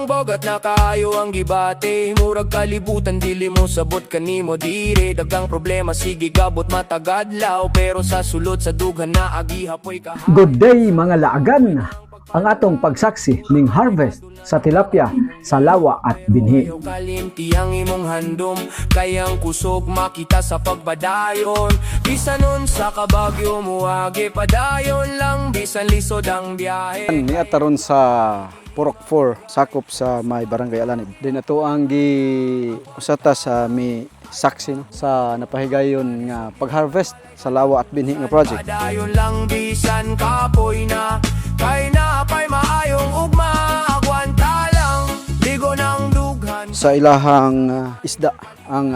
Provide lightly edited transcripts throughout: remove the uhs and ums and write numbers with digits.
ang bogat na kaayo ang gibate. Murag kalibutan dili mo sabot kanimo dire. Dagang problema sige gabot matagadlaw, pero sa sulod sa dughan na agihapoy ka. Good day mga laagan! Ang atong pagsaksi ning harvest sa tilapia sa lawa at binhi. Kalinti ang imong handom, kayang kusog makita sa pagbadayon. Bisan nun sa kabagyo muagi padayon lang, bisan lisod ang biyahe. Niataron sa Purok 4, sakop sa may Barangay Alanib. Din ato ang usata sa mi saksi no, sa napahigayon nga pag-harvest sa lawa at binhi nga project. Padayon lang bisan kapoy na, kay napay maayong ugma, agwanta lang, ligo ng dughan. Sa ilahang isda, ang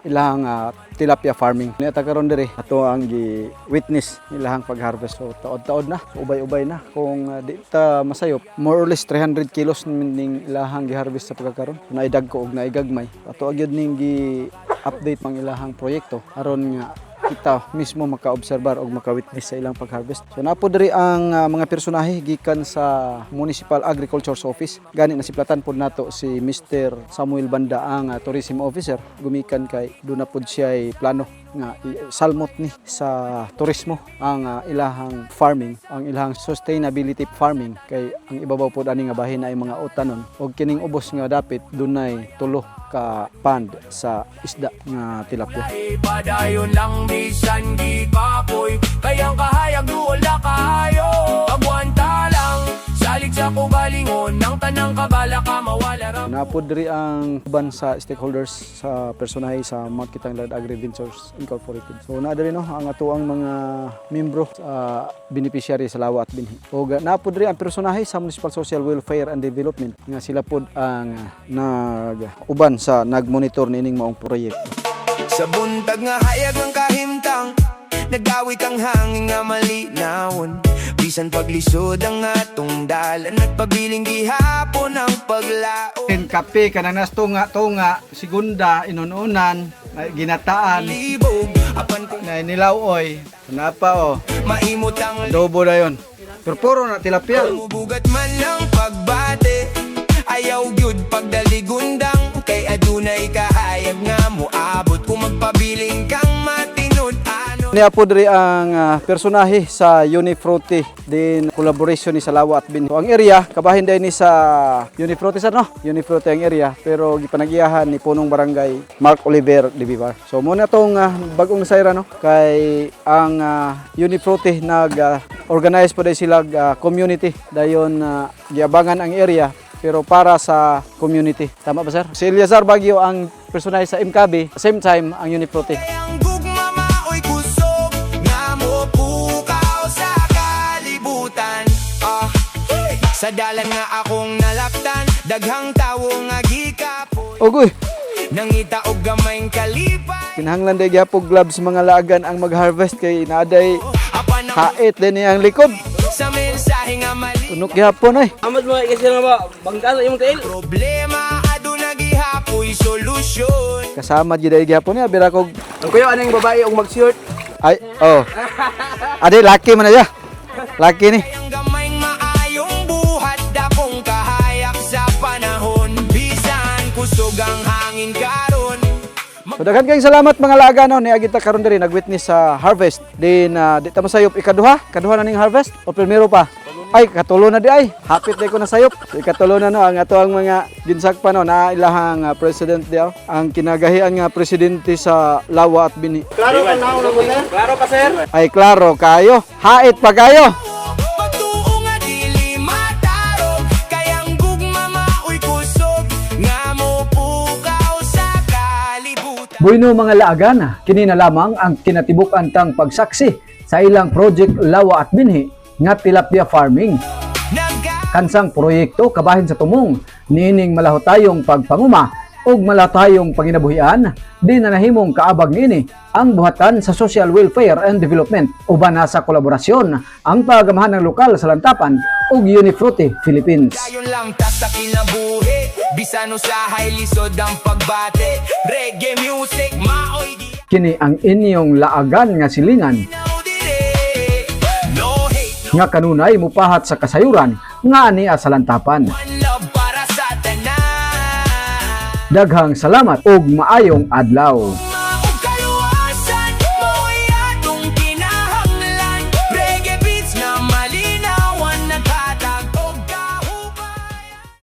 ilahang tilapia farming. Niata karon diri ato ang gi-witness ilahang pag-harvest. So taod-taod na, ubay-ubay na. Kung di ta masayop, more or less 300 kilos ning ilahang gi-harvest sa pagkakaron. Naidagko og naigagmay. Ato agyud ning gi-update pang ilahang proyekto aron nga kita mismo maka-obserbar o maka-witness sa ilang pag-harvest. So napo diri ang mga personahe gikan sa Municipal Agriculture Office. Gani nasiplatan pod nato si Mr. Samuel Banda ang tourism officer. Gumikan kay do na pod siya plano nga salmot ni sa turismo ang ilahang farming, ang ilahang sustainability farming, kay ang ibabaw pod ani nga bahin ay mga utanon og kining ubos nga dapit dunay tulo ka pond sa isda nga tilapia. Padayon lang bisan gipapoy, kayang kahayag duwala kayo. Agwanta lang, salig sa kugalingon, nang tanang kabala ka mawala ra. Napod diri ang uban sa stakeholders sa personahe sa Mount Kitanglad Agri Ventures Incorporated. So na diri no ang ato ang mga membro sa beneficiary sa lawa at binhi. O napod diri ang personahe sa Municipal Social Welfare and Development nga sila pod ang nag-uban sa nagmonitor nining maong proyekto. Sa buntag nga hayag ng kahimtang, nagawit ang hangin nga malinawon. Bisan paglisod ang atong dalan, nagpabiling gihapon ang paglaon. Kape kananas tunga segunda inununan ginataan Libog, apan kung na nilawoy napa maimot ang adobo na yon. Pero puro na tilapia. mubugat man lang pagbate, ayaw gyud pagdaligundang, kay adunay kahayag nga moabot kung magpabiling kang matinod ano. Niya po diri ang personahe sa Unifruti din collaboration ni sa lawa at binhi. So, ang area kabahin din ni sa Unifruti sa no. Unifruti ang area pero gipanagiyahan ni punong barangay Mark Oliver de Vivar. So mo na tong bagong sayra no kay ang Unifruti nag-organize po din sila community dayon giabangan ang area pero para sa community. Tama ba sir? Si Eliazar Baguio ang personahe sa MKB, same time ang Unifruti. Ang gugma maoy kusog nga mopukaw sa kalibutan. Sa dalan nga akong nalaktan, daghang tawo nga gikapon. Ogoy, Nangita og gamayng kalipan. kinahanglan day gyapon gloves mga laagan ang mag-harvest kay naaday Apan ang hait din ang likod. sa mensahe nga mali. Tunok gyapon ay. Amad mo kasi na ba bangkalo yung tail. Problema aduna gihapoy solusyon. Kasama gyud ay gyapon ya bira kog Ang kuya ano yung babae yung mag-short. ay ade laki man ya. Laki ni. Ang gamayng maayong buhat dakong kahayak sa panahon. Bisan kusog ang hangin karon. So daghan kayong salamat mga laga no ni agita karon diri nag-witness sa harvest. Din di ta masayop kaduha na ning harvest o primero pa. Ay katulo na di ay. Hapit day ko na sayop. So, ikatulo na no ang ato ang mga ginsagpa no na ilahang president diaw ang kinagahian nga presidente sa lawa at binhi. Klaro ka na ulo sir? Klaro ka sir? Ay klaro kayo. Hait pa kayo. Pagtuo nga dili matarong, kayang gugma maoy kusog nga mopukaw sa kalibutan. Bueno mga laagan, kini na lamang ang kinatibuk-an tang pagsaksi sa ilang project lawa at binhi nga tilapia farming. Kansang proyekto kabahin sa tumong nining malahotayong pagpanguma ug malahotayong panginabuhian di na nahimong kaabag nini ang buhatan sa Social Welfare and Development uban na sa kolaborasyon ang pagamahan ng lokal sa Lantapan ug Unifruti Philippines. Dayon lang tas sa kinabuhi, bisano sa high lisod ang pagbate. Reggae music maoy di Kini ang inyong laagan nga silingan now dire. No hate, no nga kanunay mupahat sa kasayuran nga ani sa Lantapan. one love para sa tanan. Daghang salamat ug maayong adlaw.